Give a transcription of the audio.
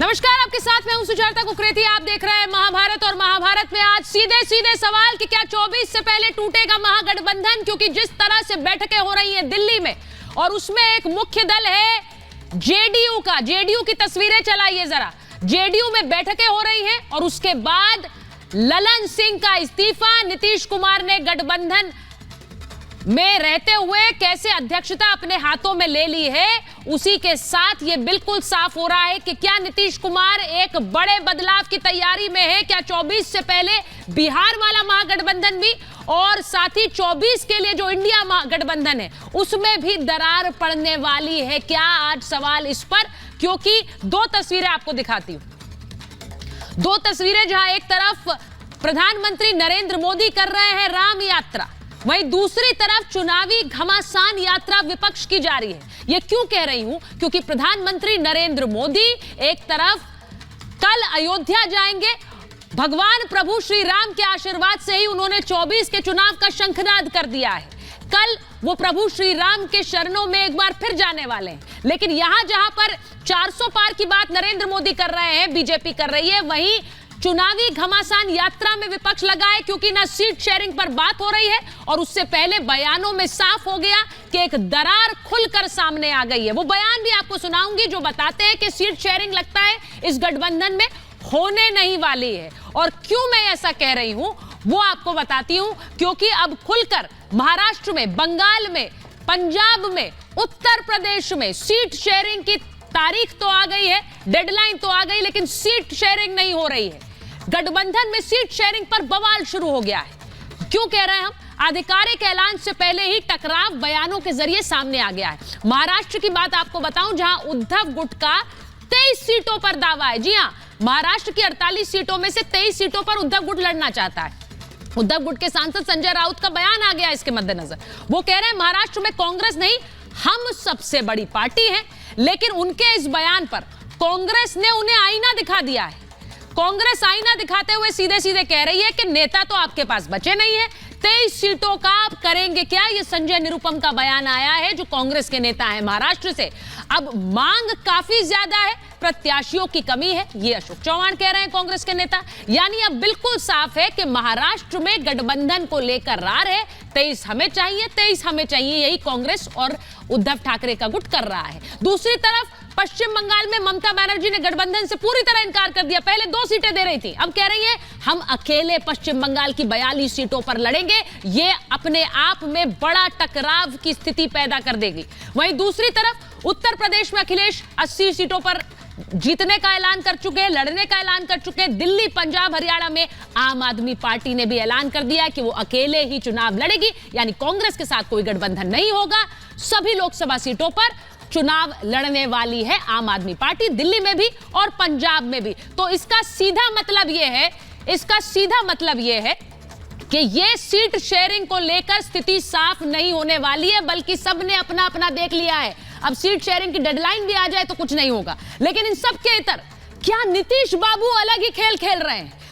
नमस्कार, आपके साथ मैं हूं सुजाता कुकरेती। आप देख रहे हैं महाभारत और महाभारत में आज सीधे सीधे सवाल कि क्या 24 से पहले टूटेगा महागठबंधन, क्योंकि जिस तरह से बैठकें हो रही हैं दिल्ली में और उसमें एक मुख्य दल है जेडीयू का। जेडीयू की तस्वीरें चलाइए जरा। जेडीयू में बैठकें हो रही हैं और उसके बाद ललन सिंह का इस्तीफा। नीतीश कुमार ने गठबंधन में रहते हुए कैसे अध्यक्षता अपने हाथों में ले ली है, उसी के साथ यह बिल्कुल साफ हो रहा है कि क्या नीतीश कुमार एक बड़े बदलाव की तैयारी में है। क्या 24 से पहले बिहार वाला महागठबंधन भी और साथ ही 24 के लिए जो इंडिया महागठबंधन है उसमें भी दरार पड़ने वाली है क्या? आज सवाल इस पर, क्योंकि दो तस्वीरें आपको दिखाती हूं। दो तस्वीरें जहां एक तरफ प्रधानमंत्री नरेंद्र मोदी कर रहे हैं राम यात्रा, वहीं दूसरी तरफ चुनावी घमासान यात्रा विपक्ष की जारी है। यह क्यों कह रही हूं? क्योंकि प्रधानमंत्री नरेंद्र मोदी एक तरफ कल अयोध्या जाएंगे। भगवान प्रभु श्री राम के आशीर्वाद से ही उन्होंने 24 के चुनाव का शंखनाद कर दिया है। कल वो प्रभु श्री राम के शरणों में एक बार फिर जाने वाले हैं। लेकिन यहां जहां पर 400 पार की बात नरेंद्र मोदी कर रहे हैं, बीजेपी कर रही है, वहीं चुनावी घमासान यात्रा में विपक्ष लगा है, क्योंकि ना सीट शेयरिंग पर बात हो रही है और उससे पहले बयानों में साफ हो गया कि एक दरार खुलकर सामने आ गई है। वो बयान भी आपको सुनाऊंगी जो बताते हैं कि सीट शेयरिंग लगता है इस गठबंधन में होने नहीं वाली है। और क्यों मैं ऐसा कह रही हूं वो आपको बताती हूं, क्योंकि अब खुलकर महाराष्ट्र में, बंगाल में, पंजाब में, उत्तर प्रदेश में सीट शेयरिंग की तारीख तो आ गई है, डेडलाइन तो आ गई, लेकिन सीट शेयरिंग नहीं हो रही है। गठबंधन में सीट शेयरिंग पर बवाल शुरू हो गया है। क्यों कह रहे हैं हम? आधिकारिक ऐलान से पहले ही टकराव बयानों के जरिए सामने आ गया है। महाराष्ट्र की बात आपको बताऊं, जहां उद्धव गुट का 23 सीटों पर दावा है। जी हां, महाराष्ट्र की 48 सीटों में से 23 सीटों पर उद्धव गुट लड़ना चाहता है। उद्धव गुट के सांसद संजय राउत का बयान आ गया इसके मद्देनजर। वो कह रहे हैं महाराष्ट्र में कांग्रेस नहीं, हम सबसे बड़ी पार्टी है। लेकिन उनके इस बयान पर कांग्रेस ने उन्हें आईना दिखा दिया है। कांग्रेस आईना दिखाते हुए सीधे सीधे कह रही है कि नेता तो आपके पास बचे नहीं है, 23 सीटों का आप करेंगे क्या? ये संजय निरुपम का बयान आया है, जो कांग्रेस के नेता है महाराष्ट्र से। अब मांग काफी ज्यादा है, प्रत्याशियों की कमी है, ये अशोक चौहान कह रहे हैं कांग्रेस के नेता। यानी अब बिल्कुल साफ है कि महाराष्ट्र में गठबंधन को लेकर रार है। 23 हमें चाहिए, 23 हमें चाहिए, यही कांग्रेस और उद्धव ठाकरे का गुट कर रहा है। दूसरी तरफ पश्चिम बंगाल में ममता बनर्जी ने गठबंधन से पूरी तरह इनकार कर दिया। पहले 2 सीटें दे रही थी, अब कह रही है हम अकेले पश्चिम बंगाल की 42 सीटों पर लड़ेंगे। ये अपने आप में बड़ा टकराव की स्थिति पैदा कर देगी। वहीं दूसरी तरफ उत्तर प्रदेश में अखिलेश 80 सीटों पर जीतने का ऐलान कर चुके हैं, लड़ने का ऐलान कर चुके हैं। दिल्ली, पंजाब, हरियाणा में आम आदमी पार्टी ने भी ऐलान कर दिया कि वो अकेले ही चुनाव लड़ेगी, यानी कांग्रेस के साथ कोई गठबंधन नहीं होगा। सभी लोकसभा सीटों पर चुनाव लड़ने वाली है आम आदमी पार्टी, दिल्ली में भी और पंजाब में भी। तो इसका सीधा मतलब यह है कि ये सीट शेयरिंग को लेकर स्थिति साफ नहीं होने वाली है, बल्कि सबने अपना अपना देख लिया है। अब सीट शेयरिंग की डेडलाइन भी आ जाए तो कुछ नहीं होगा। लेकिन इन सब के इतर क्या नीतीश बाबू अलग ही खेल खेल रहे हैं?